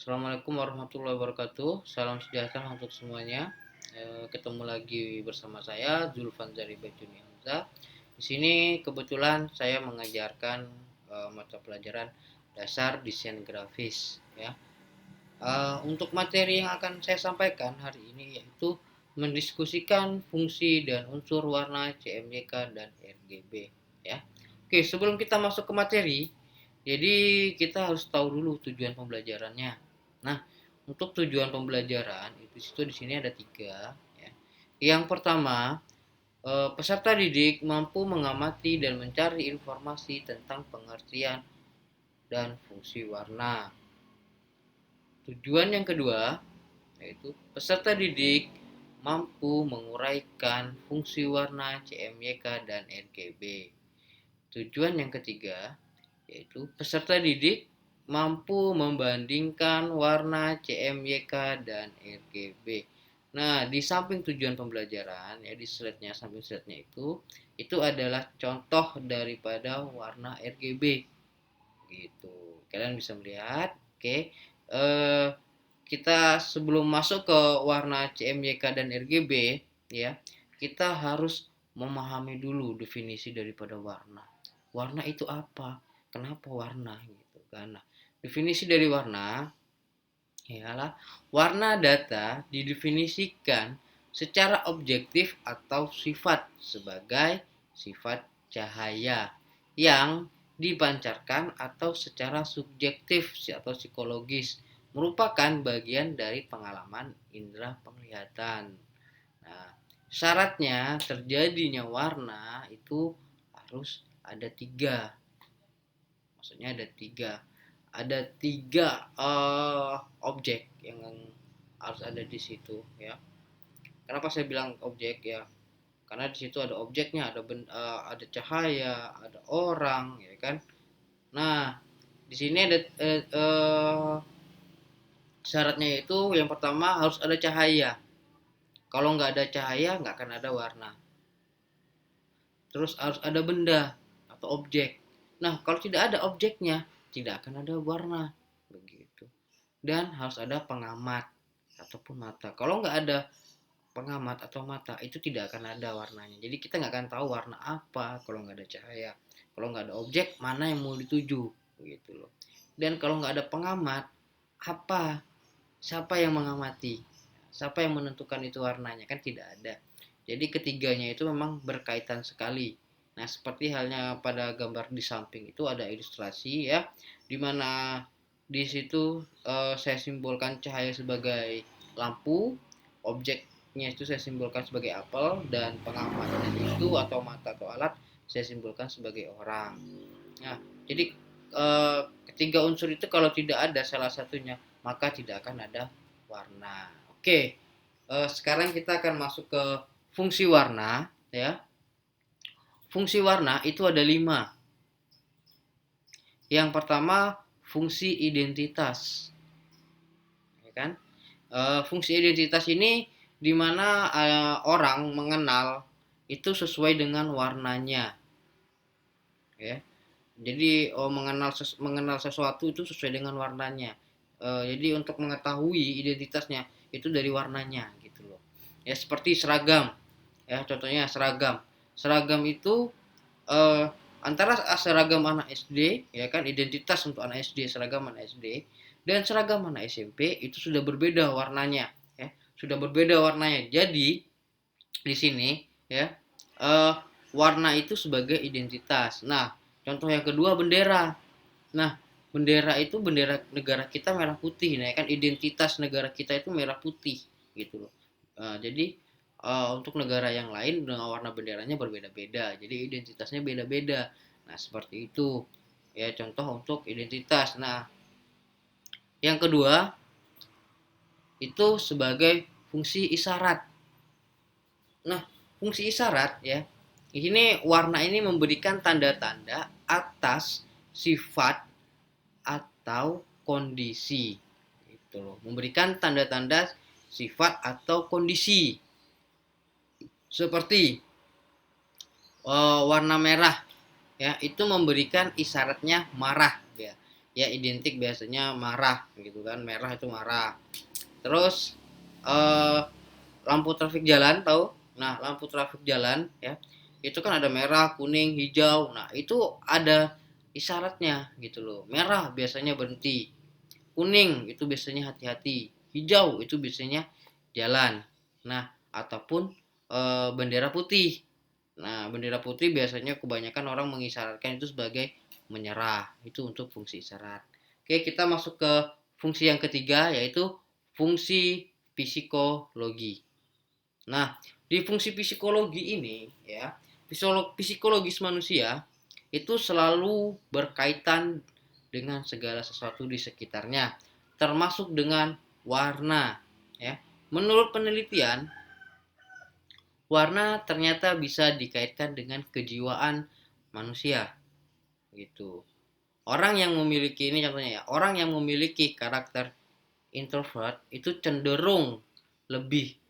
Assalamualaikum warahmatullahi wabarakatuh. Salam sejahtera untuk semuanya. Ketemu lagi bersama saya Zulfan Zari Bajuni Hamzah. Di sini kebetulan saya mengajarkan mata pelajaran dasar desain grafis ya. Untuk materi yang akan saya sampaikan hari ini yaitu mendiskusikan fungsi dan unsur warna CMYK dan RGB ya. Oke, sebelum kita masuk ke materi, jadi kita harus tahu dulu tujuan pembelajarannya. Nah, untuk tujuan pembelajaran itu di sini ada tiga. Ya. Yang pertama, peserta didik mampu mengamati dan mencari informasi tentang pengertian dan fungsi warna. Tujuan yang kedua yaitu peserta didik mampu menguraikan fungsi warna CMYK dan RGB. Tujuan yang ketiga yaitu peserta didik mampu membandingkan warna CMYK dan RGB. Nah, di samping tujuan pembelajaran ya di slide-nya samping slide-nya itu adalah contoh daripada warna RGB gitu. Kalian bisa melihat, oke. Eh kita sebelum masuk ke warna CMYK dan RGB ya, kita harus memahami dulu definisi daripada warna. Warna itu apa? Kenapa warna gitu kan? Nah, definisi dari warna ialah warna data didefinisikan secara objektif atau sifat sebagai sifat cahaya yang dipancarkan atau secara subjektif atau psikologis merupakan bagian dari pengalaman indera penglihatan. Nah, syaratnya terjadinya warna itu harus ada tiga. Maksudnya ada tiga objek yang harus ada di situ ya. Kenapa saya bilang objek ya? Karena di situ ada objeknya, ada cahaya, ada orang, ya kan? Nah, di sini ada syaratnya itu yang pertama harus ada cahaya. Kalau nggak ada cahaya, nggak akan ada warna. Terus harus ada benda atau objek. Nah, kalau tidak ada objeknya, tidak akan ada warna. Begitu. Dan harus ada pengamat ataupun mata. Kalau nggak ada pengamat atau mata, itu tidak akan ada warnanya. Jadi kita nggak akan tahu warna apa kalau nggak ada cahaya. Kalau nggak ada objek, mana yang mau dituju. Begitu loh. Dan kalau nggak ada pengamat, apa? Siapa yang mengamati? Siapa yang menentukan itu warnanya? Kan tidak ada. Jadi ketiganya itu memang berkaitan sekali. Nah, seperti halnya pada gambar di samping itu ada ilustrasi ya, di mana di situ saya simbolkan cahaya sebagai lampu, objeknya itu saya simbolkan sebagai apel, dan pengamatnya itu atau mata atau alat saya simbolkan sebagai orang. Nah, jadi ketiga unsur itu kalau tidak ada salah satunya, maka tidak akan ada warna. Oke, sekarang kita akan masuk ke fungsi warna ya. Fungsi warna itu ada 5. Yang pertama fungsi identitas, ya kan? Fungsi identitas ini dimana orang mengenal itu sesuai dengan warnanya, ya. Jadi mengenal sesuatu itu sesuai dengan warnanya. Jadi untuk mengetahui identitasnya itu dari warnanya gitu loh. Ya seperti seragam. Ya contohnya seragam. Seragam itu eh, antara seragam anak SD ya kan, identitas untuk anak SD, seragam anak SD dan seragam anak SMP itu sudah berbeda warnanya ya. Sudah berbeda warnanya. Jadi di sini ya eh, warna itu sebagai identitas. Nah, contoh yang kedua bendera. Nah, bendera itu bendera negara kita merah putih, nah kan identitas negara kita itu merah putih gitu loh. Jadi untuk negara yang lain dengan warna benderanya berbeda-beda, jadi identitasnya beda-beda. Nah, seperti itu ya contoh untuk identitas. Nah, yang kedua itu sebagai fungsi isyarat. Nah, fungsi isyarat ya, ini warna ini memberikan tanda-tanda atas sifat atau kondisi. Itu loh, memberikan tanda-tanda sifat atau kondisi. Seperti warna merah ya, itu memberikan isyaratnya marah ya. ya identik biasanya marah gitu kan, merah itu marah. Terus eh, lampu trafik jalan tahu? Nah, lampu trafik jalan ya, itu kan ada merah, kuning, hijau. Nah, itu ada isyaratnya gitu loh. Merah biasanya berhenti, kuning itu biasanya hati-hati, hijau itu biasanya jalan. Nah, ataupun bendera putih. Nah, bendera putih biasanya kebanyakan orang mengisyaratkan itu sebagai menyerah. Itu untuk fungsi isyarat. Oke, kita masuk ke fungsi yang ketiga, yaitu fungsi psikologi. Nah, di fungsi psikologi ini ya, psikologis manusia itu selalu berkaitan dengan segala sesuatu di sekitarnya, termasuk dengan warna ya. Menurut penelitian, warna ternyata bisa dikaitkan dengan kejiwaan manusia gitu. Orang yang memiliki ini contohnya ya, orang yang memiliki karakter introvert itu cenderung lebih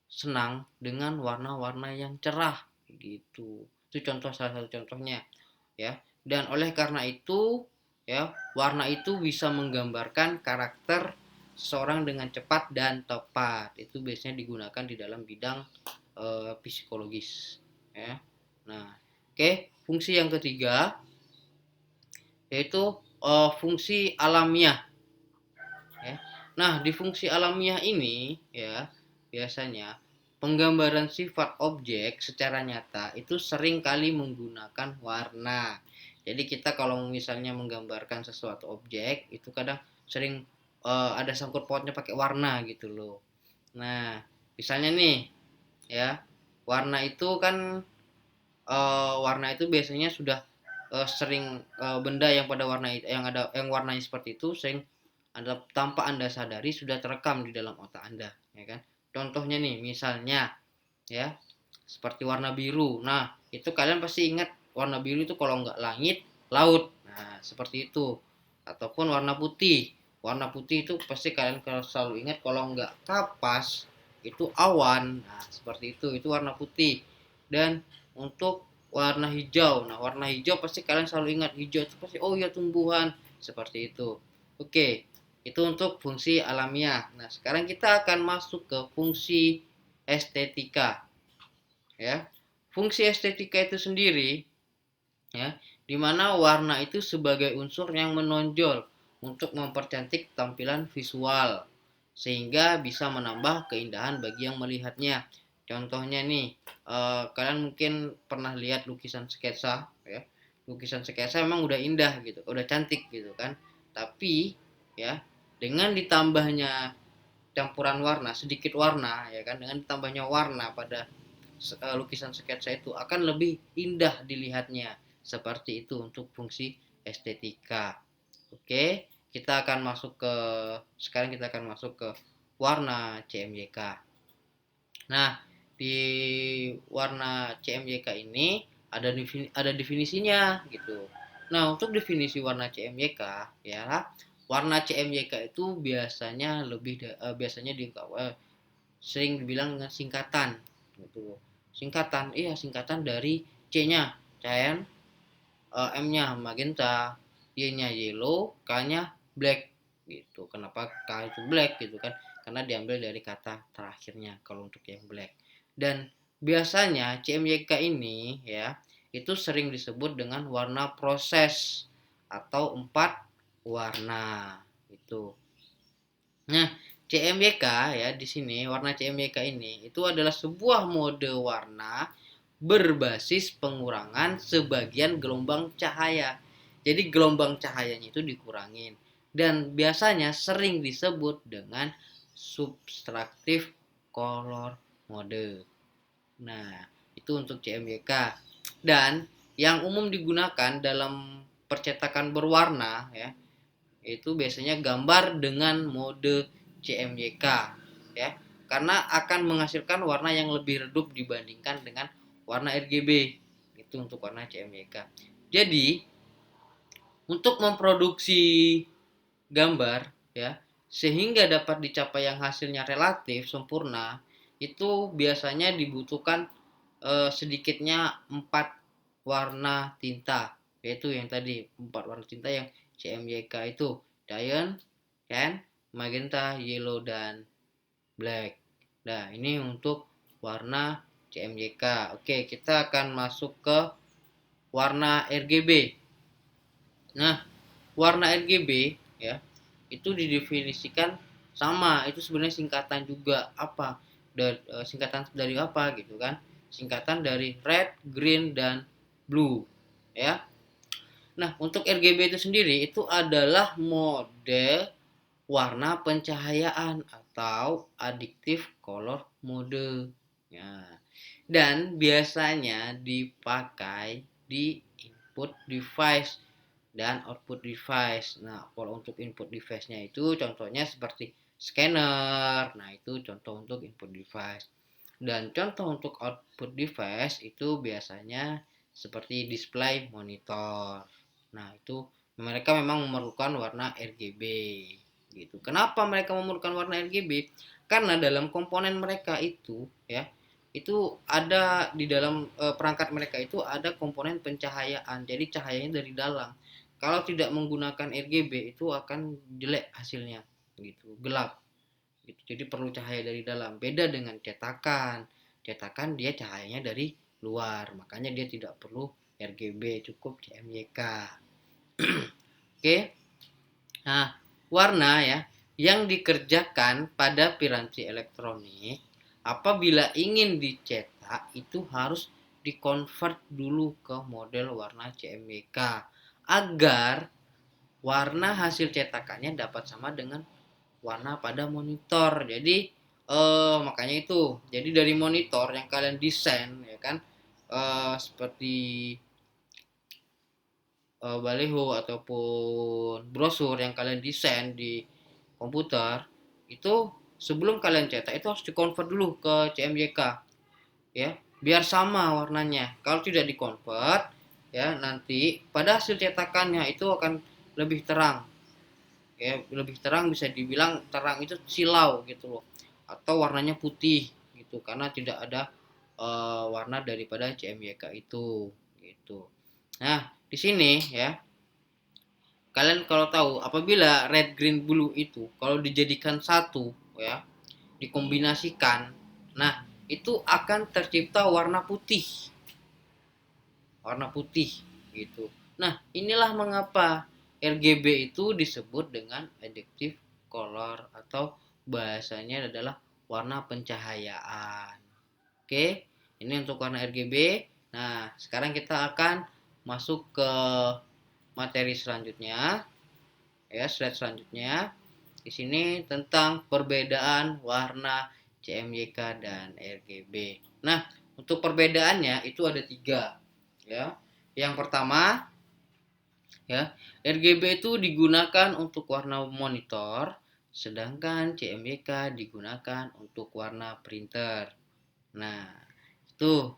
senang dengan warna-warna yang cerah gitu. Itu contoh, salah satu contohnya ya. Dan oleh karena itu ya, warna itu bisa menggambarkan karakter seseorang dengan cepat dan tepat. Itu biasanya digunakan di dalam bidang psikologis ya. Nah, oke, fungsi yang ketiga yaitu fungsi alamiah ya. Nah, di fungsi alamiah ini ya, biasanya penggambaran sifat objek secara nyata itu sering kali menggunakan warna. Jadi kita kalau misalnya menggambarkan sesuatu objek itu kadang sering ada sangkut pautnya pakai warna gitu loh. Nah, misalnya nih ya, warna itu kan warna itu biasanya sudah sering benda yang pada warna yang ada yang warnanya seperti itu sering anda tanpa Anda sadari sudah terekam di dalam otak Anda, ya kan? Contohnya nih, misalnya ya, seperti warna biru. Nah, itu kalian pasti ingat warna biru itu kalau nggak langit, laut. Nah, seperti itu. Ataupun warna putih. Warna putih itu pasti kalian kalau selalu ingat kalau nggak kapas itu awan. Nah, seperti itu. Itu warna putih. Dan untuk warna hijau. Nah, warna hijau pasti kalian selalu ingat hijau itu pasti oh ya tumbuhan seperti itu. Oke, itu untuk fungsi alamiah. Nah, sekarang kita akan masuk ke fungsi estetika. Ya. Fungsi estetika itu sendiri ya, di mana warna itu sebagai unsur yang menonjol untuk mempercantik tampilan visual sehingga bisa menambah keindahan bagi yang melihatnya. Contohnya nih, kalian mungkin pernah lihat lukisan sketsa ya. Lukisan sketsa memang udah indah gitu, udah cantik gitu kan. Tapi ya, dengan ditambahnya campuran warna, sedikit warna ya kan, dengan ditambahnya warna pada lukisan sketsa itu akan lebih indah dilihatnya. Seperti itu untuk fungsi estetika. Oke, kita akan masuk ke sekarang kita akan masuk ke warna CMYK. Nah, di warna CMYK ini ada definisinya gitu. Nah, untuk definisi warna CMYK ya, warna CMYK itu biasanya sering dibilang dengan singkatan gitu. Singkatan dari C-nya cyan, M-nya magenta, Y-nya yellow, K-nya black gitu. Kenapa K itu black gitu kan? Karena diambil dari kata terakhirnya kalau untuk yang black. Dan biasanya CMYK ini ya, itu sering disebut dengan warna proses atau 4 warna itu. Nah, CMYK ya di sini warna CMYK ini itu adalah sebuah mode warna berbasis pengurangan sebagian gelombang cahaya. Jadi gelombang cahayanya itu dikurangin dan biasanya sering disebut dengan subtraktif color mode. Nah, itu untuk CMYK. Dan yang umum digunakan dalam percetakan berwarna ya, itu biasanya gambar dengan mode CMYK ya, karena akan menghasilkan warna yang lebih redup dibandingkan dengan warna RGB. Itu untuk warna CMYK. Jadi untuk memproduksi gambar ya sehingga dapat dicapai yang hasilnya relatif sempurna itu biasanya dibutuhkan sedikitnya 4 warna tinta, yaitu yang tadi 4 warna tinta yang CMYK itu cyan, can, magenta, yellow, dan black. Nah, ini untuk warna CMYK. Oke, kita akan masuk ke warna RGB. Nah, warna RGB ya, itu didefinisikan sama, itu sebenarnya singkatan juga apa? Singkatan dari apa gitu kan? Singkatan dari red, green, dan blue ya. Nah, untuk RGB itu sendiri itu adalah model warna pencahayaan atau additive color mode. Ya. Dan biasanya dipakai di input device dan output device. Nah, kalau untuk input device-nya itu contohnya seperti scanner. Nah, itu contoh untuk input device. Dan contoh untuk output device itu biasanya seperti display monitor. Nah, itu mereka memang memerlukan warna RGB gitu. Kenapa mereka memerlukan warna RGB? Karena dalam komponen mereka itu ya, itu ada di dalam perangkat mereka itu ada komponen pencahayaan. Jadi cahayanya dari dalam. Kalau tidak menggunakan RGB itu akan jelek hasilnya gitu, gelap gitu. Jadi perlu cahaya dari dalam. Beda dengan cetakan. Cetakan dia cahayanya dari luar, makanya dia tidak perlu RGB, cukup CMYK. Oke. Nah, warna ya yang dikerjakan pada piranti elektronik apabila ingin dicetak itu harus dikonvert dulu ke model warna CMYK agar warna hasil cetakannya dapat sama dengan warna pada monitor. Jadi makanya itu. Jadi dari monitor yang kalian desain ya kan, seperti baliho ataupun brosur yang kalian desain di komputer itu sebelum kalian cetak itu harus dikonvert dulu ke CMYK ya, biar sama warnanya. Kalau tidak dikonvert ya, nanti pada hasil cetakannya itu akan lebih terang ya, lebih terang, bisa dibilang terang itu silau gitu loh, atau warnanya putih gitu karena tidak ada warna daripada CMYK itu gitu. Nah, di sini ya, kalian kalau tahu apabila red, green, blue itu kalau dijadikan satu ya, dikombinasikan, nah itu akan tercipta warna putih, warna putih gitu. Nah, inilah mengapa RGB itu disebut dengan additive color atau bahasanya adalah warna pencahayaan. Oke, ini untuk warna RGB. Nah, sekarang kita akan masuk ke materi selanjutnya. Ya, slide selanjutnya. Di sini tentang perbedaan warna CMYK dan RGB. Nah, untuk perbedaannya itu ada 3. Ya. Yang pertama, ya, RGB itu digunakan untuk warna monitor, sedangkan CMYK digunakan untuk warna printer. Nah, itu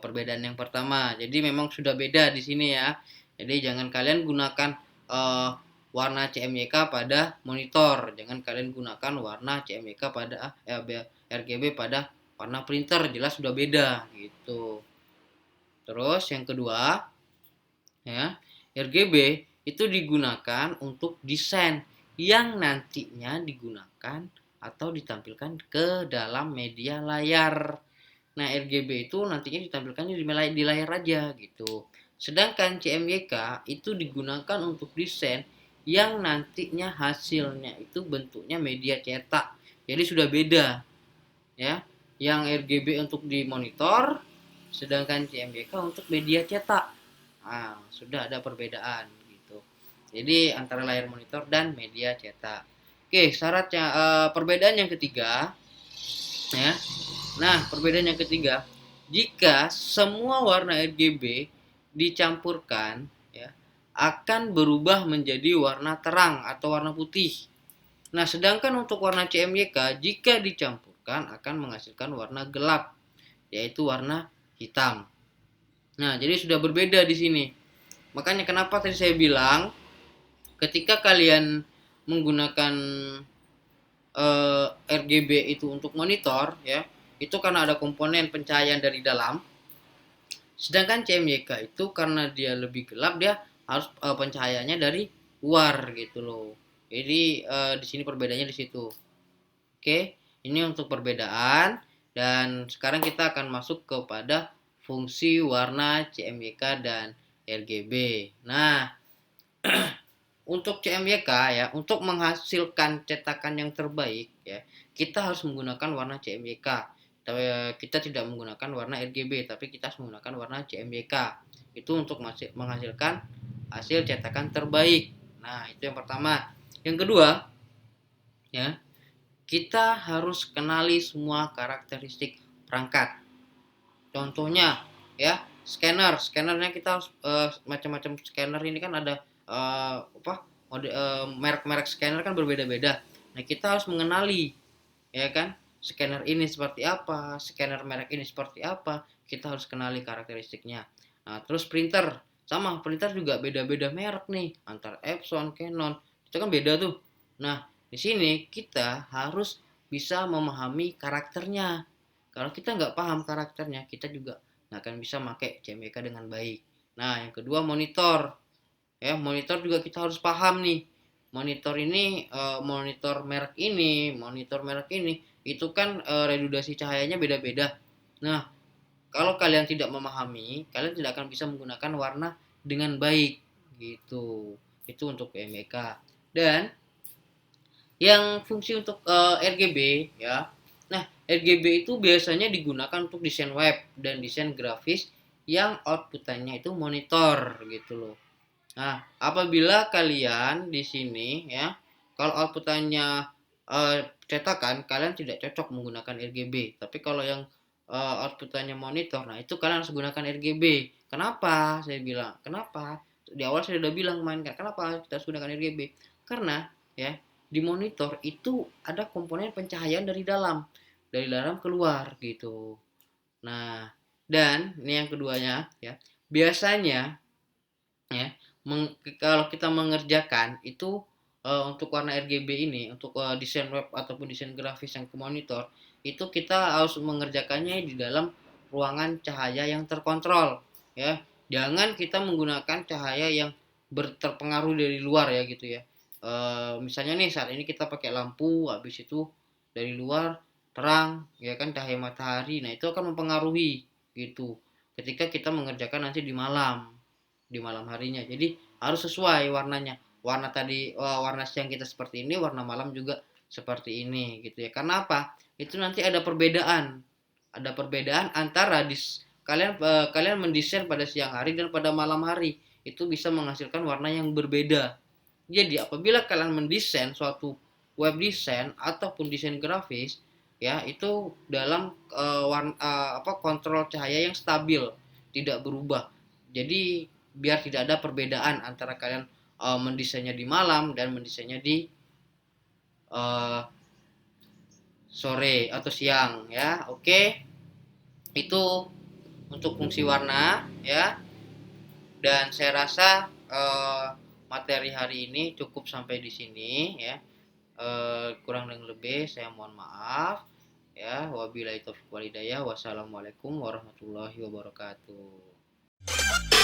perbedaan yang pertama. Jadi memang sudah beda di sini ya. Jadi jangan kalian gunakan warna CMYK pada monitor, jangan kalian gunakan warna CMYK pada RGB pada warna printer, jelas sudah beda gitu. Terus yang kedua ya, RGB itu digunakan untuk desain yang nantinya digunakan atau ditampilkan ke dalam media layar. Nah, RGB itu nantinya ditampilkannya di layar aja gitu. Sedangkan CMYK itu digunakan untuk desain yang nantinya hasilnya itu bentuknya media cetak. Jadi sudah beda ya. Yang RGB untuk di monitor, sedangkan CMYK untuk media cetak. Nah, sudah ada perbedaan gitu. Jadi antara layar monitor dan media cetak. Oke, syaratnya perbedaan yang ketiga ya. Nah, perbedaan yang ketiga, jika semua warna RGB dicampurkan ya, akan berubah menjadi warna terang atau warna putih. Nah, sedangkan untuk warna CMYK jika dicampurkan akan menghasilkan warna gelap, yaitu warna hitam. Nah, jadi sudah berbeda di sini. Makanya kenapa tadi saya bilang ketika kalian menggunakan RGB itu untuk monitor ya, itu karena ada komponen pencahayaan dari dalam. Sedangkan CMYK itu karena dia lebih gelap, dia harus pencahayaannya dari luar gitu loh. Jadi di sini perbedaannya di situ. Oke, ini untuk perbedaan dan sekarang kita akan masuk kepada fungsi warna CMYK dan RGB. Nah, untuk CMYK ya, untuk menghasilkan cetakan yang terbaik ya, kita harus menggunakan warna CMYK. Kita tidak menggunakan warna RGB, tapi kita harus menggunakan warna CMYK. Itu untuk menghasilkan hasil cetakan terbaik. Nah, itu yang pertama. Yang kedua, ya, kita harus kenali semua karakteristik perangkat. Contohnya, ya, scannernya kita harus macam-macam scanner ini kan ada merek-merek scanner kan berbeda-beda. Nah, kita harus mengenali, ya kan, scanner ini seperti apa, scanner merek ini seperti apa, kita harus kenali karakteristiknya. Nah, terus printer, sama printer juga beda-beda merek nih, antar Epson, Canon, itu kan beda tuh. Nah, di sini kita harus bisa memahami karakternya. Kalau kita nggak paham karakternya, kita juga nggak akan bisa pakai CMYK dengan baik. Nah, yang kedua monitor. Ya, monitor juga kita harus paham nih. Monitor ini, monitor merek ini, itu kan redudasi cahayanya beda-beda. Nah, kalau kalian tidak memahami, kalian tidak akan bisa menggunakan warna dengan baik gitu. Itu untuk CMYK. Dan yang fungsi untuk RGB ya. Nah, RGB itu biasanya digunakan untuk desain web dan desain grafis yang outputannya itu monitor gitu loh. Nah, apabila kalian di sini ya, kalau outputannya cetakan, kalian tidak cocok menggunakan RGB. Tapi kalau yang outputannya monitor, nah itu kalian harus gunakan RGB. Kenapa? Saya bilang, kenapa? Di awal saya sudah bilang mainkan. Kenapa kita harus gunakan RGB? Karena ya di monitor itu ada komponen pencahayaan dari dalam keluar gitu. Nah, dan ini yang keduanya ya, biasanya ya kalau kita mengerjakan itu untuk warna RGB ini untuk desain web ataupun desain grafis yang ke monitor itu kita harus mengerjakannya di dalam ruangan cahaya yang terkontrol ya, jangan kita menggunakan cahaya yang terpengaruh dari luar ya gitu ya. Misalnya nih saat ini kita pakai lampu, habis itu dari luar terang ya kan cahaya matahari, nah itu akan mempengaruhi gitu ketika kita mengerjakan nanti di malam harinya. Jadi harus sesuai warnanya. Warna tadi warna siang kita seperti ini, warna malam juga seperti ini gitu ya. Karena apa? Itu nanti ada perbedaan. Ada perbedaan antara kalian mendesain pada siang hari dan pada malam hari. Itu bisa menghasilkan warna yang berbeda. Jadi apabila kalian mendesain suatu web design ataupun desain grafis ya, itu dalam kontrol cahaya yang stabil, tidak berubah. Jadi biar tidak ada perbedaan antara kalian mendesainnya di malam dan mendesainnya di uh, sore atau siang ya. Oke, itu untuk fungsi warna ya. Dan saya rasa materi hari ini cukup sampai di sini ya. Kurang dan lebih saya mohon maaf ya. Wabillahi taufiq walhidayah. Wassalamualaikum warahmatullahi wabarakatuh.